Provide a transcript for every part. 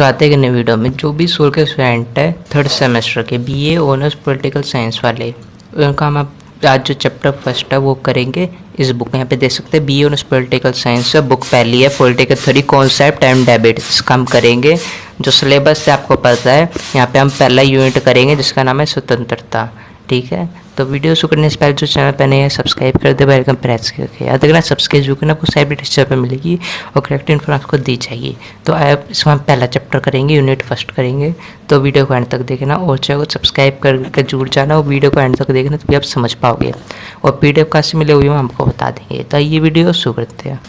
आते हैं कि नई वीडियो में जो भी स्कूल के स्टूडेंट है थर्ड सेमेस्टर के बीए ऑनर्स पॉलिटिकल साइंस वाले, उनका हम आज जो चैप्टर फर्स्ट है वो करेंगे। इस बुक में यहाँ पे देख सकते हैं बीए ऑनर्स पॉलिटिकल साइंस है, बुक पहली है political theory concept and debit. इसका हम करेंगे जो सिलेबस से आपको पता है। यहाँ पे हम पहला यूनिट करेंगे जिसका नाम है स्वतंत्रता। ठीक है, तो वीडियो शुरू करने से पहले जो चैनल पे नए हैं सब्सक्राइब कर दे, बेल आइकन प्रेस करके याद रखना सब्सक्राइब जो करना आपको साइड टीचर पे मिलेगी और करेक्ट इन्फॉर्मेशन आपको दी जाएगी। तो आप इसमें हम पहला चैप्टर करेंगे, यूनिट फर्स्ट करेंगे। तो वीडियो को एंड तक देखना और चैनल को सब्सक्राइब करके जुड़ जाना और वीडियो को एंड तक देखना तभी आप समझ पाओगे। और PDF कहाँ से मिले हुए हम आपको बता देंगे। तो ये वीडियो शुरू करते हैं।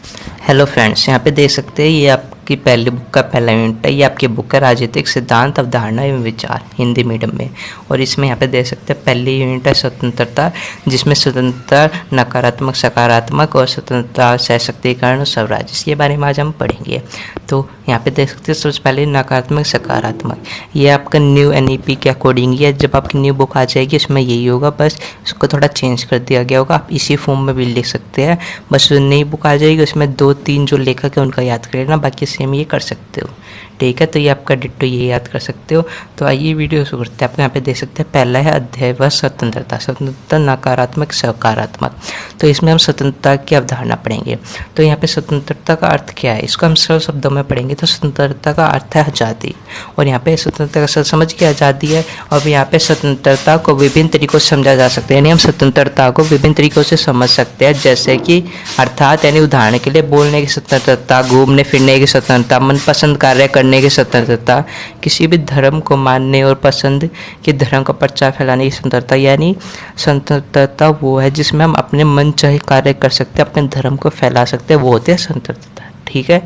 हेलो फ्रेंड्स, यहाँ पे देख सकते हैं ये आपकी पहली बुक का पहला यूनिट है। ये आपकी बुक है राजनीतिक सिद्धांत अवधारणा एवं विचार, हिंदी मीडियम में। और इसमें यहाँ पे देख सकते हैं पहली यूनिट है स्वतंत्रता, जिसमें स्वतंत्रता नकारात्मक सकारात्मक और स्वतंत्रता सशक्तिकरण और स्वराज, इसके बारे में आज हम पढ़ेंगे। तो यहाँ पे देख सकते हैं सबसे पहले नकारात्मक सकारात्मक, ये आपका न्यू NEP के अकॉर्डिंग है। जब आपकी न्यू बुक आ जाएगी इसमें यही होगा, बस उसको थोड़ा चेंज कर दिया गया होगा। आप इसी फॉर्म में भी लिख सकते हैं। बस जो नई बुक आ जाएगी उसमें 2-3 जो लेखक है उनका याद कर लेना, बाकी सेम ये कर सकते हो। ठीक है, तो ये आपका डिट्टो ये याद कर सकते हो। तो आइए वीडियो शुरू करते हैं। आपको यहाँ पे देख सकते हैं पहला है अध्याय व स्वतंत्रता, स्वतंत्रता नकारात्मक सकारात्मक। तो इसमें हम स्वतंत्रता की अवधारणा पढ़ेंगे। तो यहाँ पे स्वतंत्रता का अर्थ क्या है इसको हम सरल शब्दों में पढ़ेंगे। तो स्वतंत्रता का अर्थ है आज़ादी, और यहाँ पे स्वतंत्रता का सरल समझ के आज़ादी है। और यहाँ पे स्वतंत्रता को विभिन्न तरीकों से समझा जा सकता है, यानी हम स्वतंत्रता को विभिन्न तरीकों से समझ सकते हैं। जैसे कि अर्थात यानी उदाहरण के लिए बोलने की स्वतंत्रता, घूमने फिरने की स्वतंत्रता, मनपसंद कार्य करने की स्वतंत्रता, किसी भी धर्म को मानने और पसंद के धर्म का प्रचार फैलाने की स्वतंत्रता। यानी स्वतंत्रता वो है जिसमें हम अपने मन चाहे कार्य कर सकते हैं, अपने धर्म को फैला सकते हैं, वो होती है स्वतंत्रता। ठीक है,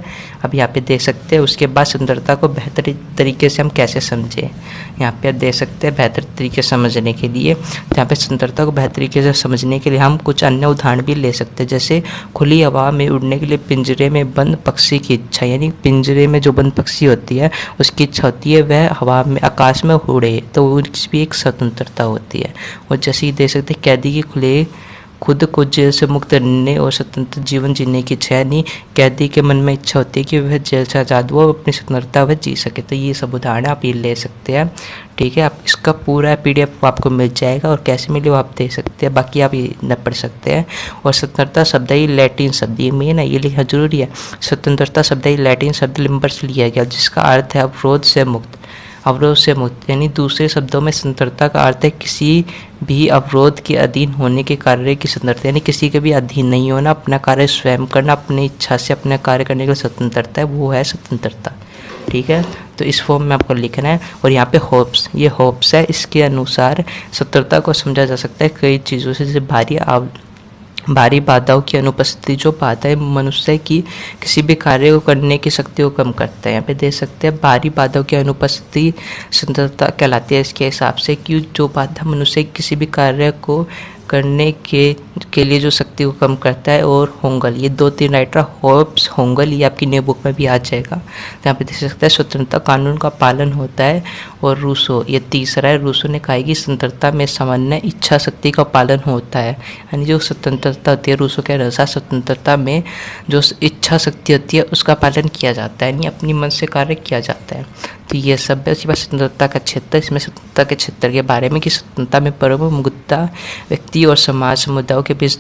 अब यहाँ पे देख सकते हैं उसके बाद स्वतंत्रता को बेहतर तरीके से हम कैसे समझें। यहाँ पे आप देख सकते हैं बेहतर तरीके से समझने के लिए, तो यहाँ पे स्वतंत्रता को बेहतर तरीके से समझने के लिए हम कुछ अन्य उदाहरण भी ले सकते हैं। जैसे खुली हवा में उड़ने के लिए पिंजरे में बंद पक्षी की इच्छा, यानी पिंजरे में जो बंद पक्षी होती है उसकी इच्छा होती है वह हवा में आकाश में उड़े, तो उसकी भी एक स्वतंत्रता होती है। और जैसे ही देख सकते हैं कैदी की खुद को जेल से मुक्त करने और स्वतंत्र जीवन जीने की इच्छा, यानी कैदी के मन में इच्छा होती है कि वह जेल से आज़ाद हो, अपनी स्वतंत्रता वह जी सके। तो ये सब उदाहरण आप ये ले सकते हैं। ठीक है, आप इसका पूरा PDF आपको मिल जाएगा और कैसे मिले वो आप देख सकते हैं, बाकी आप ये न पढ़ सकते हैं। और स्वतंत्रता शब्द ही लैटिन शब्द, ये मेन है, ये लिखना जरूरी है। स्वतंत्रता शब्द ही लैटिन शब्द लिम्बर से लिया गया, जिसका अर्थ है अवरोध से मुक्त। अवरोध से मुक्त यानी दूसरे शब्दों में स्वतंत्रता का अर्थ है किसी भी अवरोध के अधीन होने के कार्य की स्वतंत्रता, यानी किसी के भी अधीन नहीं होना, अपना कार्य स्वयं करना, अपनी इच्छा से अपना कार्य करने की स्वतंत्रता है, वो है स्वतंत्रता। ठीक है, तो इस फॉर्म में आपको लिखना है। और यहाँ पे होप्स, ये होप्स है, इसके अनुसार स्वतंत्रता को समझा जा सकता है कई चीज़ों से, जैसे भारी बाधाओं की अनुपस्थिति, जो बाधाएं मनुष्य की किसी भी कार्य को करने की शक्ति को कम करता है। यहाँ पे देख सकते हैं भारी बाधाओं की अनुपस्थिति स्वतंत्रता कहलाती है इसके हिसाब से, कि जो बाधा मनुष्य किसी भी कार्य को करने के लिए जो शक्ति को कम करता है। और होंगल, ये 2-3 राइटर, होप्स, होंगल, ये आपकी नई बुक में भी आ जाएगा। तो यहाँ पे देख सकते हैं स्वतंत्रता कानून का पालन होता है। और रूसो, ये तीसरा है, रूसो ने कहा कि स्वतंत्रता में सामान्य इच्छा शक्ति का पालन होता है, यानी जो स्वतंत्रता होती है रूसो के अनुसार स्वतंत्रता में जो इच्छा शक्ति होती है उसका पालन किया जाता है, यानी अपनी मन से कार्य किया जाता है। तो ये सब है उसके बाद स्वतंत्रता का क्षेत्र। इसमें स्वतंत्रता के क्षेत्र के बारे में कि स्वतंत्रता में प्रमुख मुद्दा व्यक्ति और समाज समुदायों के बीच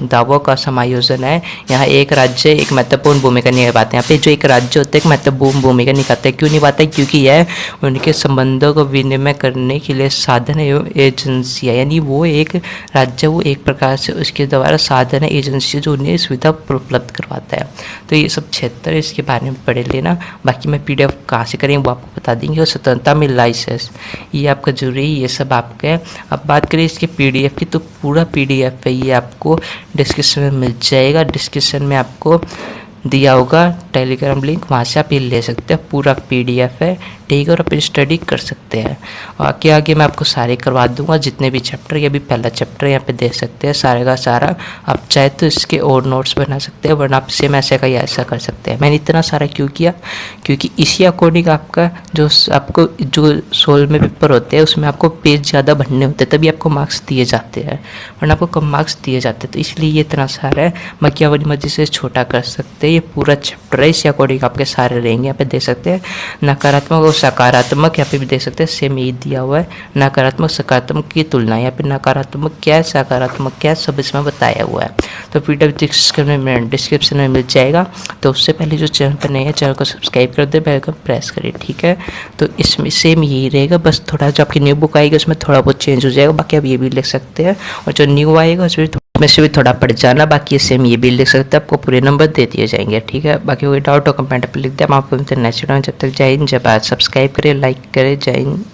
दावों का समायोजन है। यहाँ एक राज्य एक महत्वपूर्ण भूमिका निभाते हैं। यहाँ पे जो एक राज्य होता है एक महत्वपूर्ण भूमिका निभाता है। क्यों निभाता है? क्योंकि यह उनके संबंधों को विनिमय करने के लिए साधन एवं एजेंसी है, यानी वो एक राज्य वो एक प्रकार से उसके द्वारा साधन है, एजेंसी जो उन्हें सुविधा उपलब्ध करवाता है। तो ये सब क्षेत्र इसके बारे में पढ़ लेना। बाकी मैं PDF कहाँ से करें वो आपको बता देंगे। और स्वतंत्रता में लाइसेंस, ये आपका जरूरी है, ये सब आपका है। अब बात करें इसके PDF की, तो पूरा PDF है, ये आपको डिस्क्रिप्शन में मिल जाएगा। डिस्क्रिप्शन में आपको दिया होगा टेलीग्राम लिंक, वहाँ से आप ये ले सकते हैं। पूरा PDF है, ठीक है, और आप स्टडी कर सकते हैं। और आगे मैं आपको सारे करवा दूंगा जितने भी चैप्टर, ये भी पहला चैप्टर यहाँ पे देख सकते हैं सारे का सारा। आप चाहे तो इसके और नोट्स बना सकते हैं, वरना आप सेम ऐसे का या ऐसा कर सकते हैं। मैंने इतना सारा क्यों किया? क्योंकि इसी अकॉर्डिंग आपका जो आपको जो 16 में पेपर होते हैं उसमें आपको पेज ज़्यादा भरने होते हैं, तभी आपको मार्क्स दिए जाते हैं, वरना आपको कम मार्क्स दिए जाते हैं। तो इसलिए ये इतना सारा है। बाकी अपनी मर्जी से छोटा कर सकते हैं, ये पूरा चैप्टर है, इसके अकॉर्डिंग आपके सारे रहेंगे। यहाँ पे देख सकते हैं नकारात्मक और सकारात्मक, यहाँ पे भी देख सकते हैं सेम यही दिया हुआ है, नकारात्मक सकारात्मक की तुलना। यहाँ पे नकारात्मक क्या है, सकारात्मक क्या है, सब इसमें बताया हुआ है। तो पीडीएफ डिस्क्रिप्शन में मिल जाएगा। तो उससे पहले जो चैनल पर नए हैं चैनल को सब्सक्राइब कर दे, बेल आइकन प्रेस करिए, ठीक है। तो इसमें सेम यही रहेगा, बस थोड़ा जो आपकी न्यू बुक आएगी उसमें थोड़ा बहुत चेंज हो जाएगा, बाकी आप ये भी लिख सकते हैं। और जो न्यू आएगा उसमें से भी थोड़ा पढ़ जाना, बाकी सेम ये भी लिख सकते हैं, आपको पूरे नंबर दे दिए जाएंगे, ठीक है। बाकी कोई डाउट हो कमेंट पर लिख दे, हम आपको नेक्स्ट वीडियो में जब तक जय हिंद जय भारत। सब्सक्राइब करें, लाइक करें, जय हिंद।